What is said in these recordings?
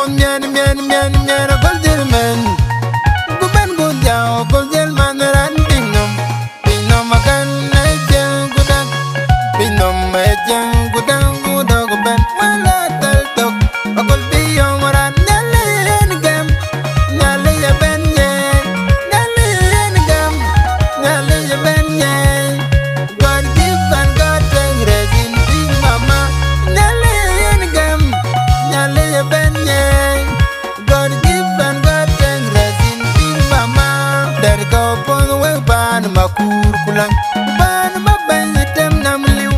pon mien a gol dir men. Gu ben gu diao gol dir man ran pinom akan ejeng gudak. Pinom ejeng gudak gudak gu ben wala tal tok. Agol biyo maran nyalen gem. Nyale ya ben ye. Nyalen gem. Nyale ya ben ye. God give and God take resin big mama. Nyalen gem. Nyale ya ben ye. God give and God take resin big mama. Dari kau pon we ban makur kulang. Ban maben yitem namliu.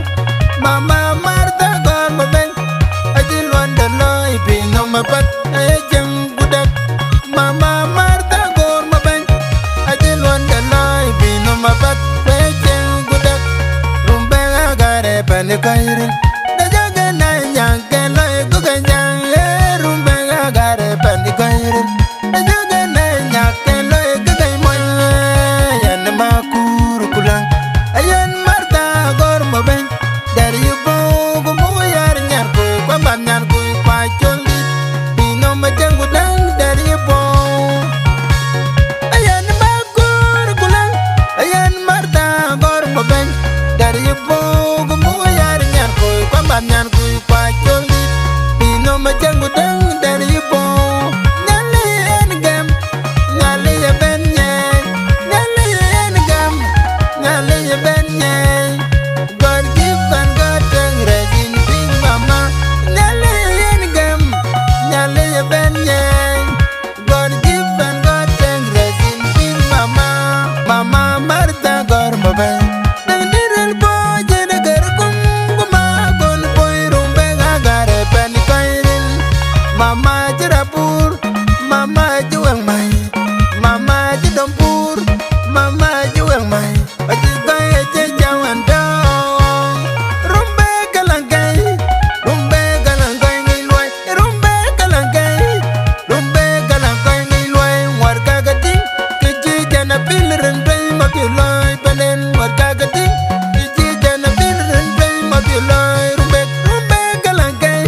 Mama Martha God maben. Ajil wanda loy pinom mapat ejeng gudak. Mama Martha God maben. Ajil wanda loy pinom mapat ejeng gudak. Rumbe agare panikairi. Dajaga na nyangke loy kuganyang. Rumbe agare panikairi. Dajaga na nyangke loy kugaymoy. Yan makur kulang. Ayan Martha God maben. Dari ibu gumuyar nyarku kwamban nyarku kwa choli. Pinom ejeng gudang dari ibu. Ayan makur kulang. Ayan Martha God maben. Dari ibu gumuyar nyarku kwamban nyarku kwa choli. Pinom ejeng gudang dari ibu. Nyali engem. Nyali ya ben nye. Nyali engem. Nyali ya ben nye. God give and God take resin big mama. Nyale engem. Nyale ya ben nye. God give and God take resin big mama. Mama Martha God maben. Nang diril boy jene gerkum guma gon boy rumbe agare pen kairil. Mama jirapur. Mama juang mai. Mama jidompur. Mama juang mai. Aji gaya jejawan dong. Rumbe kalangkai. Rumbe kalangkai ngiluai. Rumbe kalangkai. Rumbe kalangkai ngiluai. Warga gading. Kiji jana biliran bay mabiulai panen. Warga gading. Kiji jana biliran bay mabiulai. Rumbe kalangkai.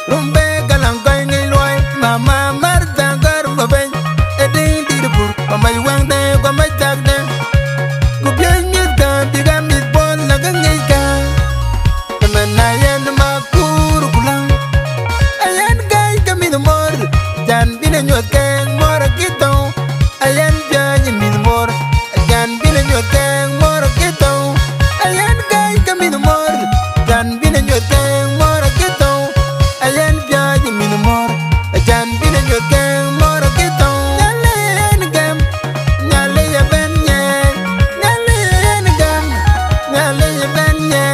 Rumbe kalangkai ngiluai. Mama Martha God maben. Eding diripur. Mama yuang de kwa majak de. Kubian nyita tiga mitbol lagang nyika. Temen ayan makur kulang. Ayan gay kami nomor. Jan bina nyot keng mora kita. Ayan janya mitmor. Jan bina nyot keng mora kita. Ayan gay kami nomor. Jan bina nyot keng mora kita. Ayan janya mitmor. Jan bina nyot keng mora kita. Nyale engem. Nyale ya ben nye. Nyale engem. Nyale ya ben nye.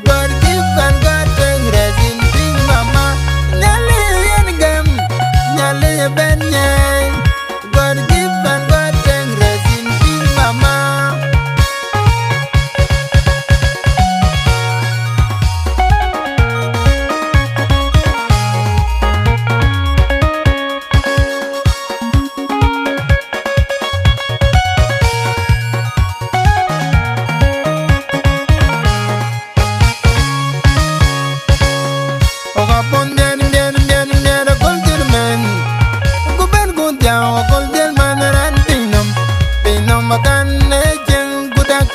God give and God take resin big mama. Nyale engem. Nyale ya ben nye. God give and God take resin big mama. Oga pon mien a gol dir men. Gu ben gu diao gol dir man ran pinom akan ejeng gudak.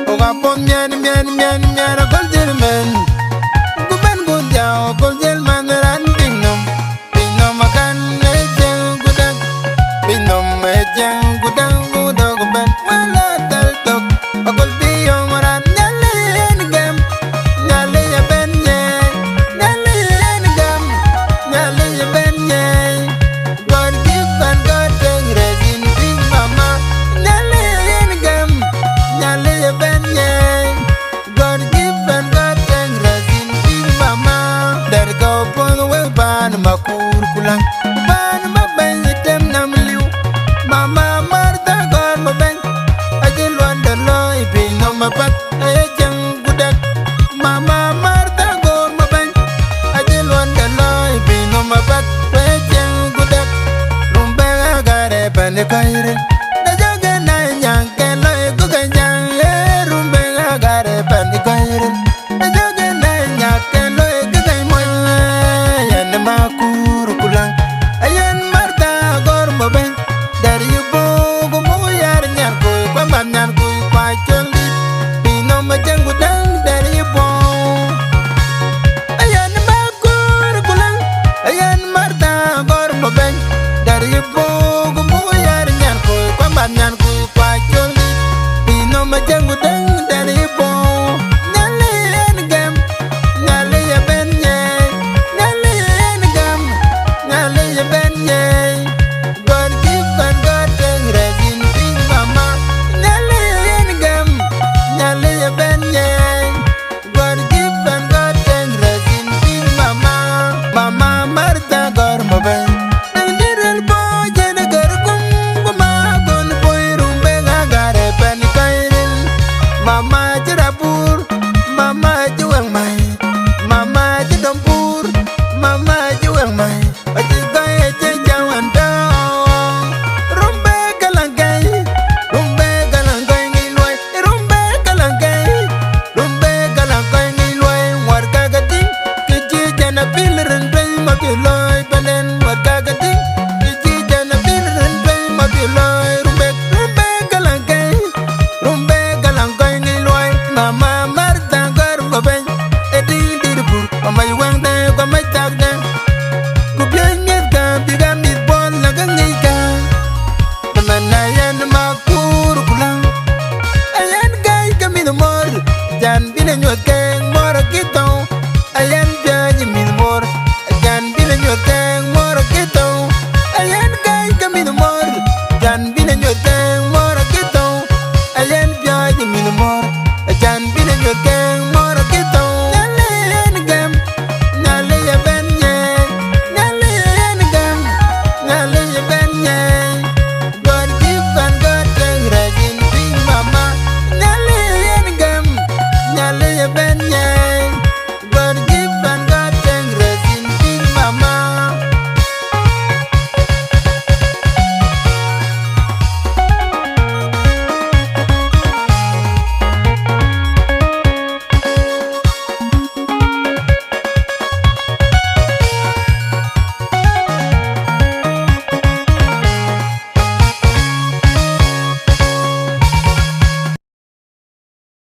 Oga pon mien a gol dir men. Gu ben gu diao gol dir man ran pinom akan ejeng gudak. Pinom ejeng gudak gudak gu ben wala tal tok. Agol biyo maran nyale engem. Nyale ya ben nye. Nyale engem. Nyale ya ben nye. God give and God take resin big mama. Nyale engem. Nyale ya ben nye. God give and God take resin big mama. Dari kau pon we ban makur kulang. Ban maben yitem namliu. Mama Martha God maben. Ajil wanda loy pinom mapat ejeng gudak. Mama Martha God maben. Ajil wanda loy pinom mapat ejeng gudak. Rumbe agare panikairi. Dajaga na nyangke loy kuganyang. Rumbe agare panikairi. Dajaga na nyangke loy kugaymoy. Yan makur Chale ya ben nye